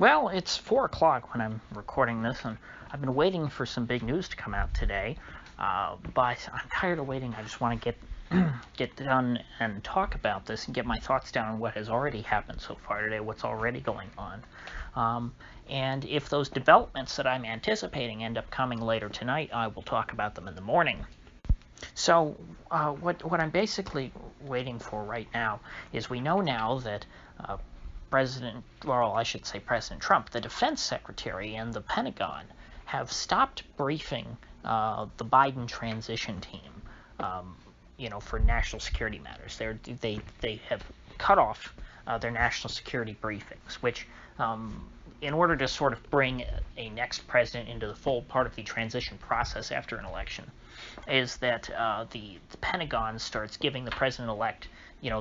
Well, it's 4 o'clock when I'm recording this, and I've been waiting for some big news to come out today, but I'm tired of waiting. I just want to get done and talk about this and get my thoughts down on what has already happened so far today, what's already going on. And if those developments that I'm anticipating end up coming later tonight, I will talk about them in the morning. So what I'm basically waiting for right now is we know now that President Trump, the defense secretary, and the Pentagon have stopped briefing the Biden transition team, for national security matters. They have cut off their national security briefings, which, in order to sort of bring a next president into the full part of the transition process after an election, is that the Pentagon starts giving the president-elect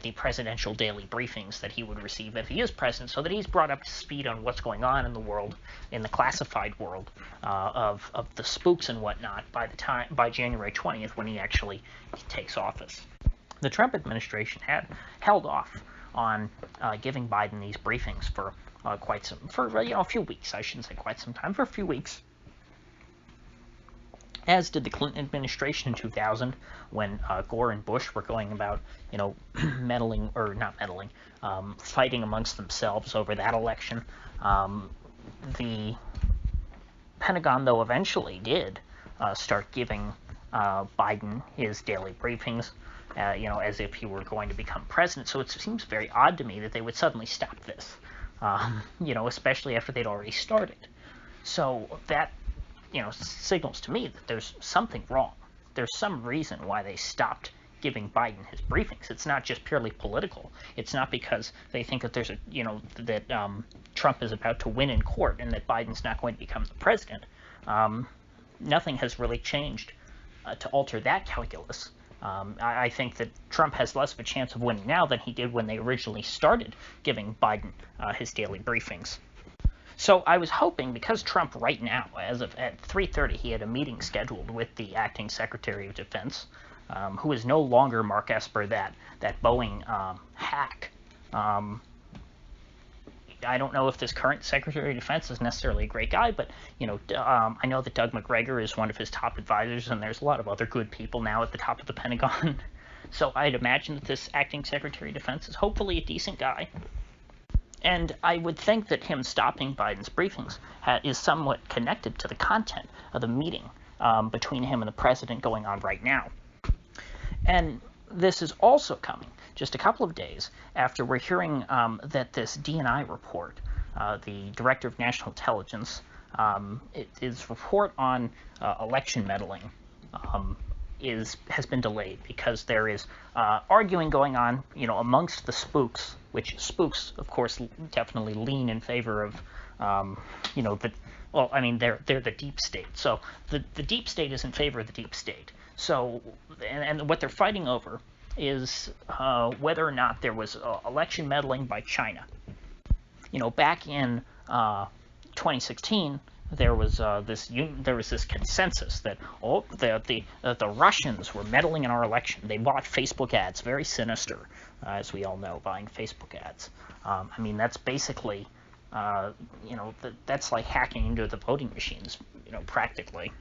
the presidential daily briefings that he would receive if he is president, so that he's brought up to speed on what's going on in the world, in the classified world of the spooks and whatnot by January 20th, when he actually takes office. The Trump administration had held off on giving Biden these briefings for a few weeks. I shouldn't say quite some time, for a few weeks. As did the Clinton administration in 2000, when Gore and Bush were going about, fighting amongst themselves over that election. The Pentagon, though, eventually did start giving Biden his daily briefings, as if he were going to become president. So it seems very odd to me that they would suddenly stop this, especially after they'd already started. So that signals to me that there's something wrong. There's some reason why they stopped giving Biden his briefings. It's not just purely political. It's not because they think that there's Trump is about to win in court and that Biden's not going to become the president. Nothing has really changed to alter that calculus. I think that Trump has less of a chance of winning now than he did when they originally started giving Biden his daily briefings. So I was hoping, because Trump right now, as of at 3:30, he had a meeting scheduled with the acting Secretary of Defense, who is no longer Mark Esper, that Boeing hack. I don't know if this current Secretary of Defense is necessarily a great guy, but I know that Doug McGregor is one of his top advisors, and there's a lot of other good people now at the top of the Pentagon. So I'd imagine that this acting Secretary of Defense is hopefully a decent guy. And I would think that him stopping Biden's briefings is somewhat connected to the content of the meeting between him and the president going on right now. And this is also coming just a couple of days after we're hearing that this D&I report, the Director of National Intelligence, his report on election meddling has been delayed because there is arguing going on, amongst the spooks, which spooks, of course, definitely lean in favor of, they're the deep state. So the deep state is in favor of the deep state. So, and what they're fighting over is whether or not there was election meddling by China. Back in 2016. There was this consensus that the Russians were meddling in our election. They bought Facebook ads, very sinister, as we all know, buying Facebook ads. That's basically, that's like hacking into the voting machines, practically.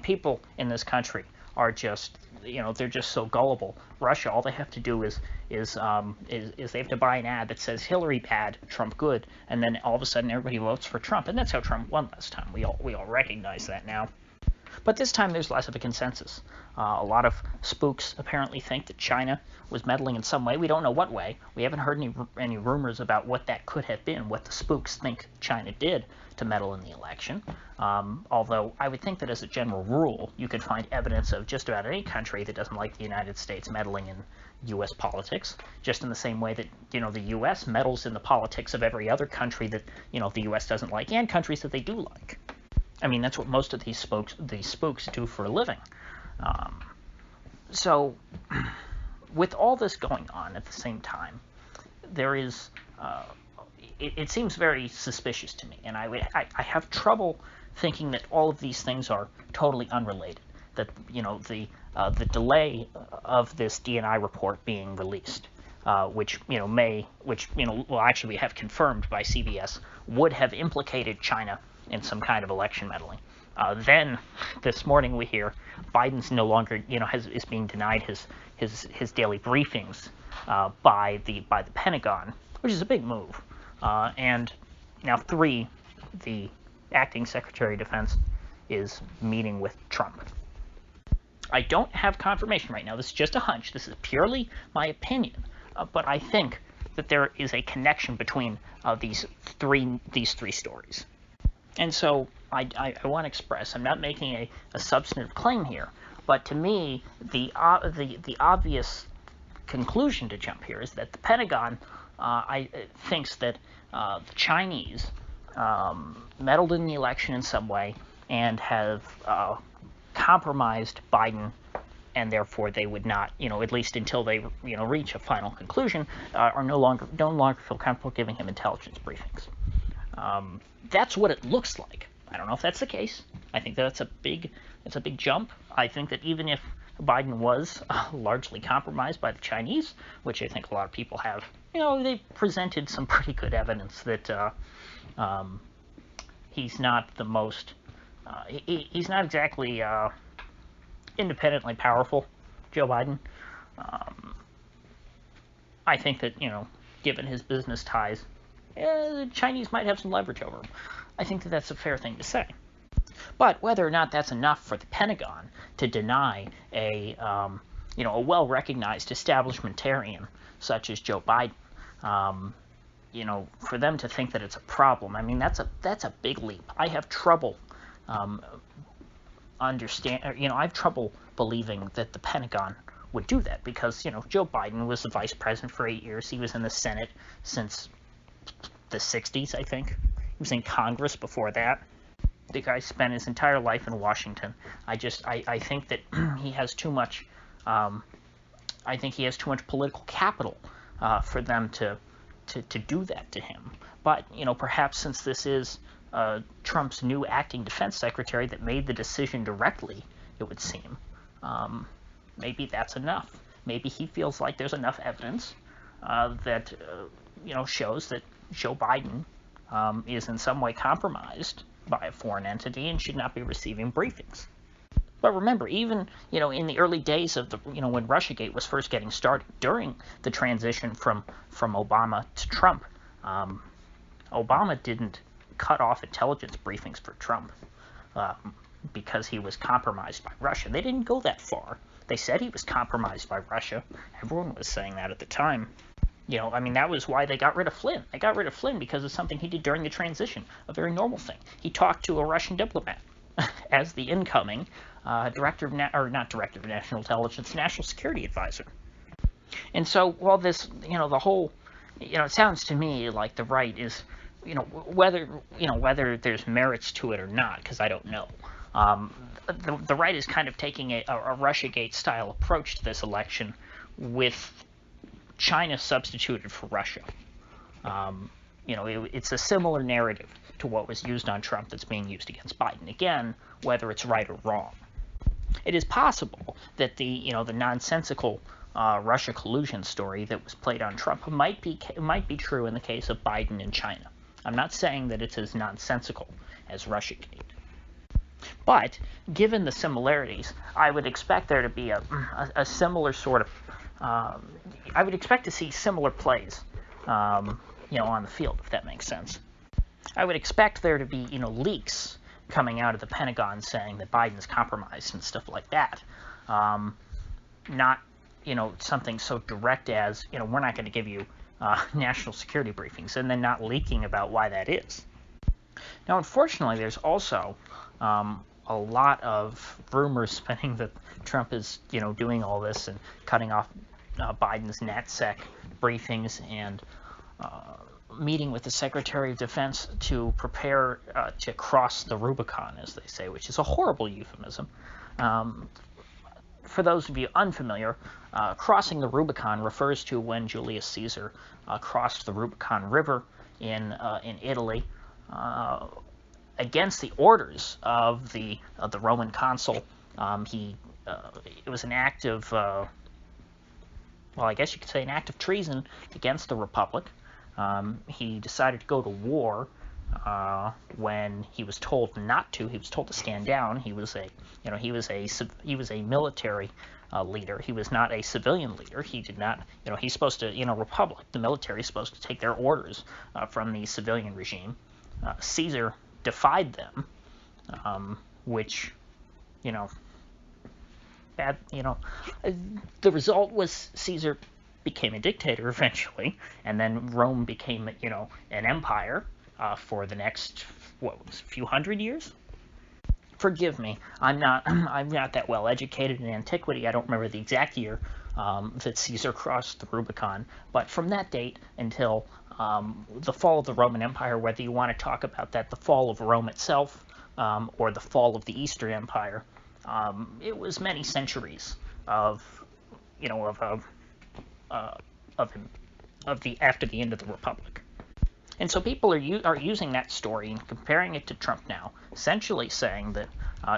People in this country are just, they're just so gullible. Russia, all they have to do is they have to buy an ad that says Hillary bad, Trump good, and then all of a sudden everybody votes for Trump, and that's how Trump won last time. We all recognize that now. But this time there's less of a consensus. A lot of spooks apparently think that China was meddling in some way. We don't know what way. We haven't heard any rumors about what that could have been, what the spooks think China did to meddle in the election. Although I would think that as a general rule, you could find evidence of just about any country that doesn't like the United States meddling in U.S. politics, just in the same way that, the U.S. meddles in the politics of every other country that, the U.S. doesn't like, and countries that they do like. That's what most of these spooks do for a living. So, with all this going on at the same time, there is, it seems very suspicious to me, and I have trouble thinking that all of these things are totally unrelated. That the delay of this D&I report being released, which well, actually we have confirmed by CBS, would have implicated China in some kind of election meddling. Then this morning we hear Biden's no longer, is being denied his daily briefings by the Pentagon, which is a big move. And now the acting Secretary of Defense is meeting with Trump. I don't have confirmation right now. This is just a hunch. This is purely my opinion. But I think that there is a connection between these three stories. And so I want to express, I'm not making a substantive claim here, but to me, the obvious conclusion to jump here is that the Pentagon thinks that the Chinese meddled in the election in some way and have compromised Biden, and therefore they would not, at least until they, reach a final conclusion, are no longer feel comfortable giving him intelligence briefings. That's what it looks like. I don't know if that's the case. I think that's a big jump. I think that even if Biden was largely compromised by the Chinese, which I think a lot of people have, they presented some pretty good evidence that he's not the most, he's not exactly independently powerful, Joe Biden. I think that, given his business ties, the Chinese might have some leverage over him. I think that that's a fair thing to say. But whether or not that's enough for the Pentagon to deny a well-recognized establishmentarian such as Joe Biden, for them to think that it's a problem, I mean, that's a big leap. I have trouble I have trouble believing that the Pentagon would do that because, Joe Biden was the vice president for 8 years. He was in the Senate since the 60s, I think. He was in Congress before that. The guy spent his entire life in Washington. I think that he has too much. I think he has too much political capital for them to do that to him. But perhaps since this is Trump's new acting defense secretary that made the decision directly, it would seem, maybe that's enough. Maybe he feels like there's enough evidence that shows that Joe Biden is in some way compromised by a foreign entity and should not be receiving briefings. But remember, even in the early days of the when Russiagate was first getting started, during the transition from Obama to Trump, Obama didn't cut off intelligence briefings for Trump because he was compromised by Russia. They didn't go that far. They said he was compromised by Russia. Everyone was saying that at the time. That was why they got rid of Flynn. They got rid of Flynn because of something he did during the transition, a very normal thing. He talked to a Russian diplomat as the incoming not director of national intelligence, national security advisor. And so while this, the whole, it sounds to me like the right is, whether there's merits to it or not, because I don't know. The right is kind of taking a Russiagate style approach to this election with China substituted for Russia. It's a similar narrative to what was used on Trump that's being used against Biden. Again, whether it's right or wrong. It is possible that the nonsensical Russia collusion story that was played on Trump might be true in the case of Biden and China. I'm not saying that it's as nonsensical as Russiagate. But given the similarities, I would expect there to be a similar sort of I would expect to see similar plays, on the field, if that makes sense. I would expect there to be, leaks coming out of the Pentagon saying that Biden's compromised and stuff like that. Not, something so direct as, we're not going to give you national security briefings, and then not leaking about why that is. Now, unfortunately, there's also a lot of rumors spinning that Trump is, doing all this and cutting off Biden's NatSec briefings and meeting with the Secretary of Defense to prepare to cross the Rubicon, as they say, which is a horrible euphemism. For those of you unfamiliar, crossing the Rubicon refers to when Julius Caesar crossed the Rubicon River in Italy against the orders of the Roman consul. It was an act of well, I guess you could say an act of treason against the Republic. He decided to go to war when he was told not to. He was told to stand down. He was a military leader. He was not a civilian leader. He did not, he's supposed to, in a republic, the military is supposed to take their orders from the civilian regime. Caesar defied them, which, bad, the result was Caesar became a dictator eventually, and then Rome became, an empire for the next, a few hundred years? Forgive me, I'm not that well educated in antiquity. I don't remember the exact year that Caesar crossed the Rubicon, but from that date until the fall of the Roman Empire, whether you want to talk about that, the fall of Rome itself, or the fall of the Eastern Empire, it was many centuries of after the end of the Republic. And so people are using that story and comparing it to Trump now, essentially saying that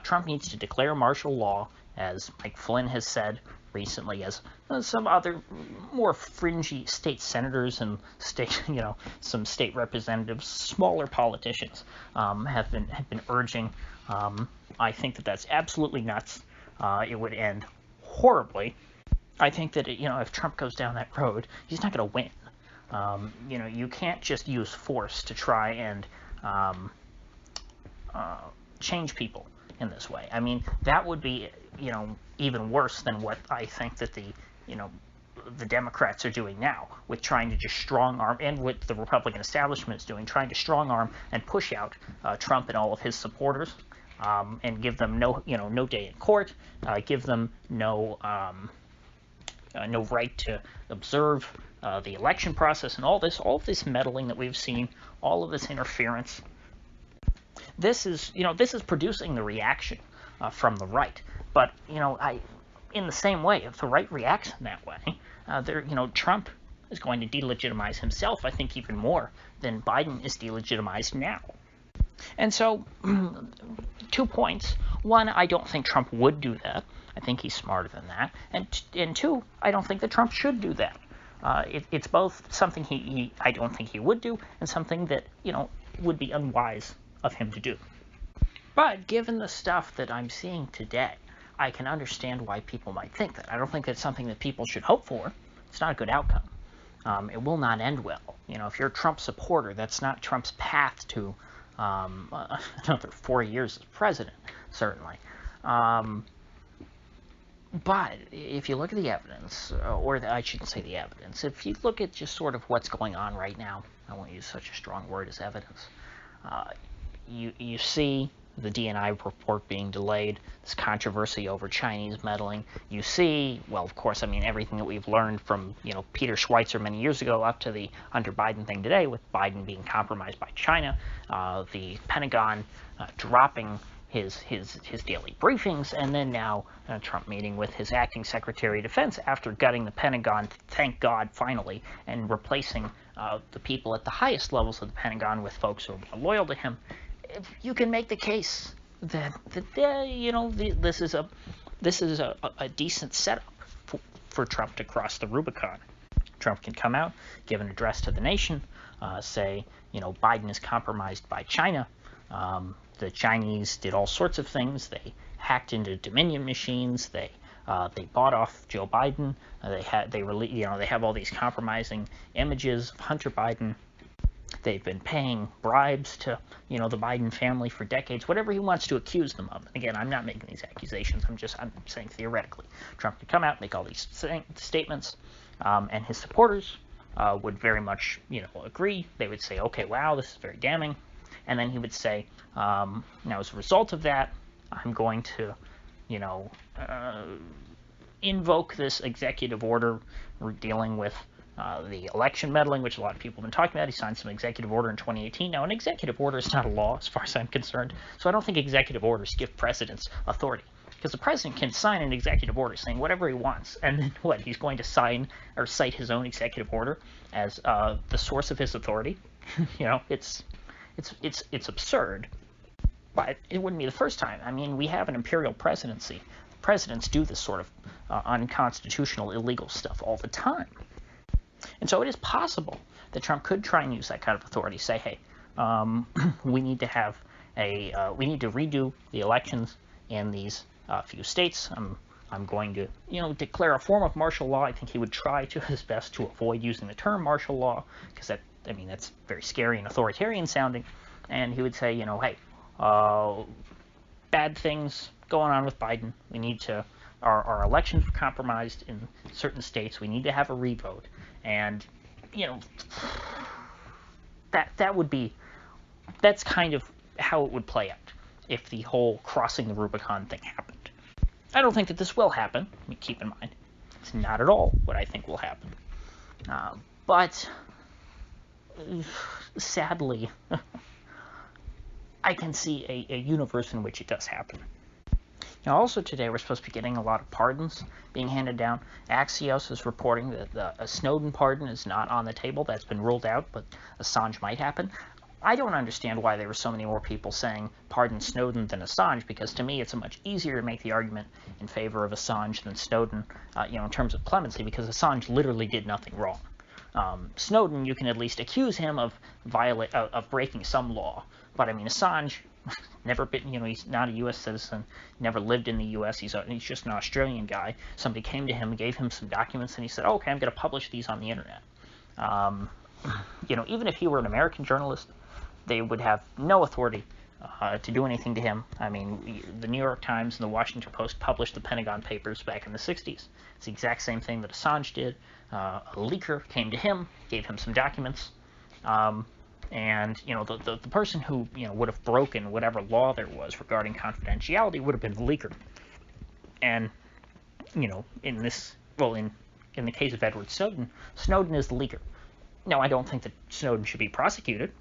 Trump needs to declare martial law, as Mike Flynn has said recently, as some other more fringy state senators and some state representatives, smaller politicians, have been urging. I think that that's absolutely nuts. It would end horribly. I think that if Trump goes down that road, he's not going to win. You can't just use force to try and change people in this way. I mean, that would be, even worse than what I think that the Democrats are doing now, with trying to just strong arm, and what the Republican establishment is doing, trying to strong arm and push out Trump and all of his supporters, and give them no day in court, give them no right to observe the election process, and all of this meddling that we've seen, all of this interference. This is producing the reaction from the right. But in the same way, if the right reacts in that way, Trump is going to delegitimize himself, I think, even more than Biden is delegitimized now. And so, 2 points. One, I don't think Trump would do that. I think he's smarter than that. And two, I don't think that Trump should do that. It's both something I don't think he would do, and something that, would be unwise of him to do. But given the stuff that I'm seeing today, I can understand why people might think that. I don't think that's something that people should hope for. It's not a good outcome. It will not end well. If you're a Trump supporter, that's not Trump's path to another 4 years as president, certainly. But if you look at the evidence, I shouldn't say the evidence, if you look at just sort of what's going on right now, I won't use such a strong word as evidence, you see the DNI report being delayed, this controversy over Chinese meddling. You see, well, of course, everything that we've learned from, Peter Schweitzer many years ago up to the Hunter Biden thing today, with Biden being compromised by China, the Pentagon dropping his daily briefings, and then now Trump meeting with his acting Secretary of Defense after gutting the Pentagon, thank God, finally, and replacing the people at the highest levels of the Pentagon with folks who are loyal to him. You can make the case that this is a decent setup for Trump to cross the Rubicon. Trump can come out, give an address to the nation, say, Biden is compromised by China. The Chinese did all sorts of things. They hacked into Dominion machines. They bought off Joe Biden. They have all these compromising images of Hunter Biden. They've been paying bribes to, the Biden family for decades, whatever he wants to accuse them of. Again, I'm not making these accusations. I'm saying theoretically. Trump could come out, make all these statements, and his supporters would very much, agree. They would say, okay, wow, this is very damning. And then he would say, now as a result of that, I'm going to, invoke this executive order dealing with the election meddling, which a lot of people have been talking about. He signed some executive order in 2018. Now, an executive order is not a law, as far as I'm concerned, so I don't think executive orders give presidents authority. Because the president can sign an executive order saying whatever he wants, and then what? He's going to sign or cite his own executive order as the source of his authority. It's absurd. But it wouldn't be the first time. We have an imperial presidency presidents do this sort of unconstitutional, illegal stuff all the time. And so it is possible that Trump could try and use that kind of authority, say, hey, we need to have we need to redo the elections in these few states. I'm going to, declare a form of martial law. I think he would try to his best to avoid using the term martial law, because that's very scary and authoritarian sounding. And he would say, hey, bad things going on with Biden. We need to, our elections were compromised in certain states. We need to have a revote. And, that's kind of how it would play out if the whole crossing the Rubicon thing happened. I don't think that this will happen. Keep in mind, it's not at all what I think will happen. But sadly, I can see a universe in which it does happen. Now, also today, we're supposed to be getting a lot of pardons being handed down. Axios is reporting that a Snowden pardon is not on the table. That's been ruled out, but Assange might happen. I don't understand why there were so many more people saying pardon Snowden than Assange, because to me it's much easier to make the argument in favor of Assange than Snowden, in terms of clemency, because Assange literally did nothing wrong. Snowden, you can at least accuse him of breaking some law, but Assange never been, he's not a U.S. citizen, never lived in the U.S. He's just an Australian guy. Somebody came to him, gave him some documents, and he said, okay, I'm going to publish these on the internet. Even if he were an American journalist, they would have no authority to do anything to him. The New York Times and the Washington Post published the Pentagon Papers back in the 60s. It's the exact same thing that Assange did. A leaker came to him, gave him some documents, and the person who would have broken whatever law there was regarding confidentiality would have been the leaker. And in the case of Edward Snowden, Snowden is the leaker. Now, I don't think that Snowden should be prosecuted.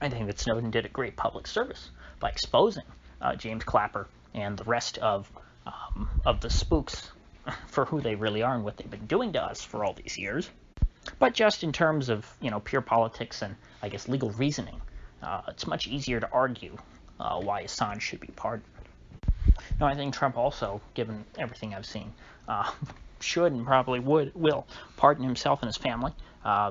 I think that Snowden did a great public service by exposing James Clapper and the rest of the spooks for who they really are and what they've been doing to us for all these years. But just in terms of pure politics and I guess legal reasoning, it's much easier to argue why Assange should be pardoned. Now, I think Trump also, given everything I've seen, should and probably will pardon himself and his family,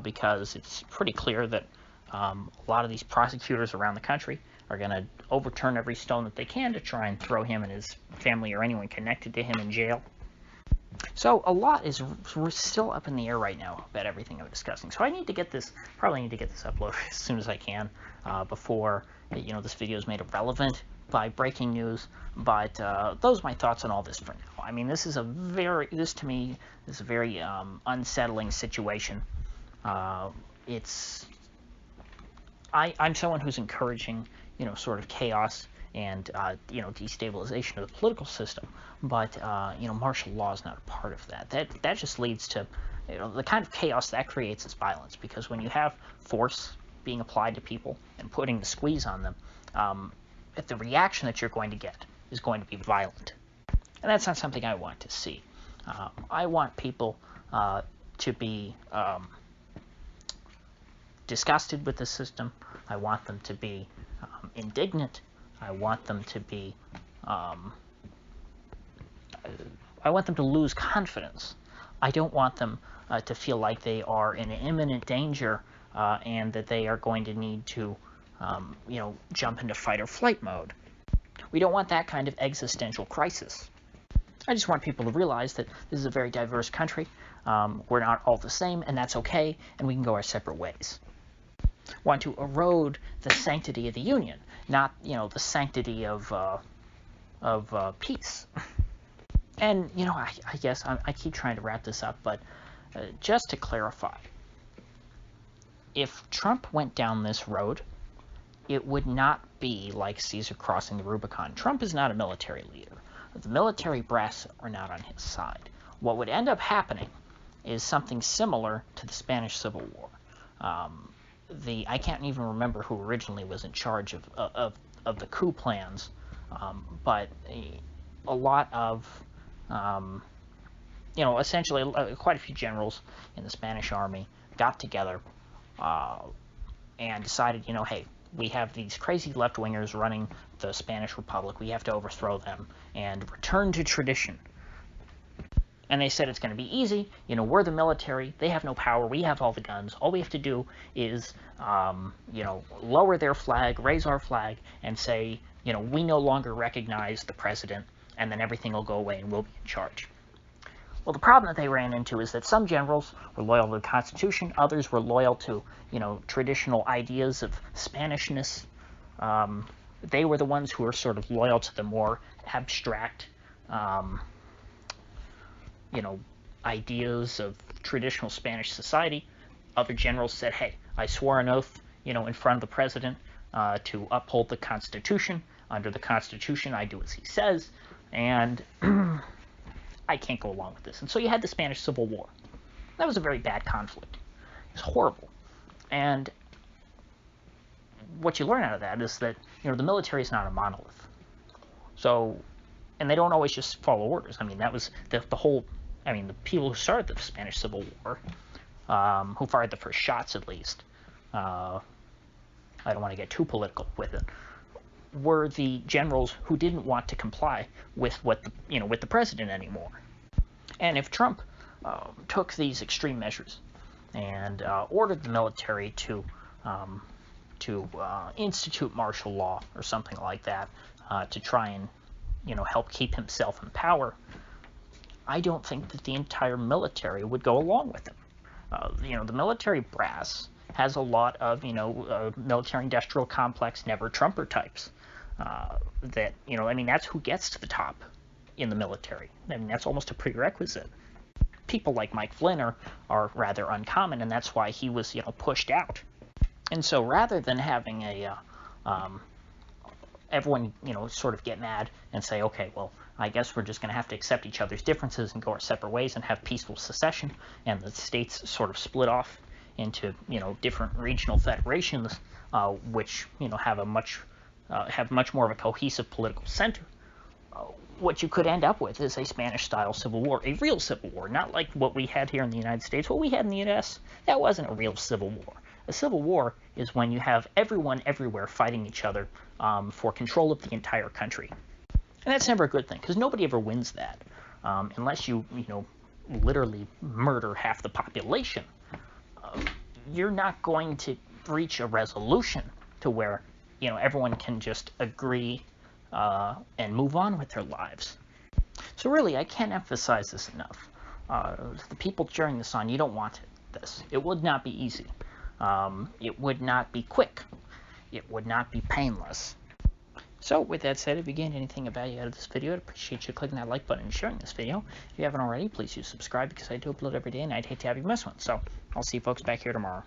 because it's pretty clear that a lot of these prosecutors around the country are going to overturn every stone that they can to try and throw him and his family or anyone connected to him in jail. So a lot is still up in the air right now about everything I'm discussing. So I need to get this, probably need to get this uploaded as soon as I can, before this video is made irrelevant by breaking news. But those are my thoughts on all this for now. This is to me is a very unsettling situation. I'm someone who's encouraging, sort of chaos and, destabilization of the political system. But, martial law is not a part of that. That just leads to, the kind of chaos that creates is violence. Because when you have force being applied to people and putting the squeeze on them, the reaction that you're going to get is going to be violent. And that's not something I want to see. I want people to be disgusted with the system. I want them to be indignant. I want them to be I want them to lose confidence. I don't want them to feel like they are in imminent danger and that they are going to need to jump into fight or flight mode. We don't want that kind of existential crisis. I just want people to realize that this is a very diverse country. We're not all the same, and that's okay, and we can go our separate ways. Want to erode the sanctity of the Union, not, the sanctity of peace. And, I guess I keep trying to wrap this up, but just to clarify, if Trump went down this road, it would not be like Caesar crossing the Rubicon. Trump is not a military leader. The military brass are not on his side. What would end up happening is something similar to the Spanish Civil War. I can't even remember who originally was in charge of the coup plans, but a lot of, essentially quite a few generals in the Spanish army got together and decided, hey, we have these crazy left-wingers running the Spanish Republic. We have to overthrow them and return to tradition. And they said it's going to be easy. We're the military. They have no power. We have all the guns. All we have to do is, lower their flag, raise our flag, and say, we no longer recognize the president, and then everything will go away and we'll be in charge. Well, the problem that they ran into is that some generals were loyal to the Constitution. Others were loyal to, traditional ideas of Spanishness. They were the ones who were sort of loyal to the more abstract ideas of traditional Spanish society. Other generals said, hey, I swore an oath, in front of the president to uphold the Constitution. Under the Constitution, I do as he says, and I can't go along with this. And so you had the Spanish Civil War. That was a very bad conflict. It was horrible. And what you learn out of that is that, the military is not a monolith. So, and they don't always just follow orders. I mean, that was the whole, the people who started the Spanish Civil War, who fired the first shots at least, I don't want to get too political with it, were the generals who didn't want to comply with what with the president anymore. And if Trump took these extreme measures and ordered the military to institute martial law or something like that to try and help keep himself in power, I don't think that the entire military would go along with him. The military brass has a lot of military-industrial complex never-Trumper types. That that's who gets to the top in the military. That's almost a prerequisite. People like Mike Flynn are rather uncommon, and that's why he was pushed out. And so rather than having everyone sort of get mad and say, okay, well, I guess we're just going to have to accept each other's differences and go our separate ways and have peaceful secession, and the states sort of split off into different regional federations, which have much more of a cohesive political center. What you could end up with is a Spanish-style civil war, a real civil war, not like what we had here in the United States. What we had in the U.S., that wasn't a real civil war. A civil war is when you have everyone everywhere fighting each other for control of the entire country. And that's never a good thing, because nobody ever wins that, unless you literally murder half the population. You're not going to reach a resolution to where everyone can just agree and move on with their lives. So really, I can't emphasize this enough. The people cheering this on, you don't want this. It would not be easy. It would not be quick. It would not be painless. So with that said, if you gained anything of value out of this video, I'd appreciate you clicking that like button and sharing this video. If you haven't already, please do subscribe, because I do upload every day and I'd hate to have you miss one. So I'll see you folks back here tomorrow.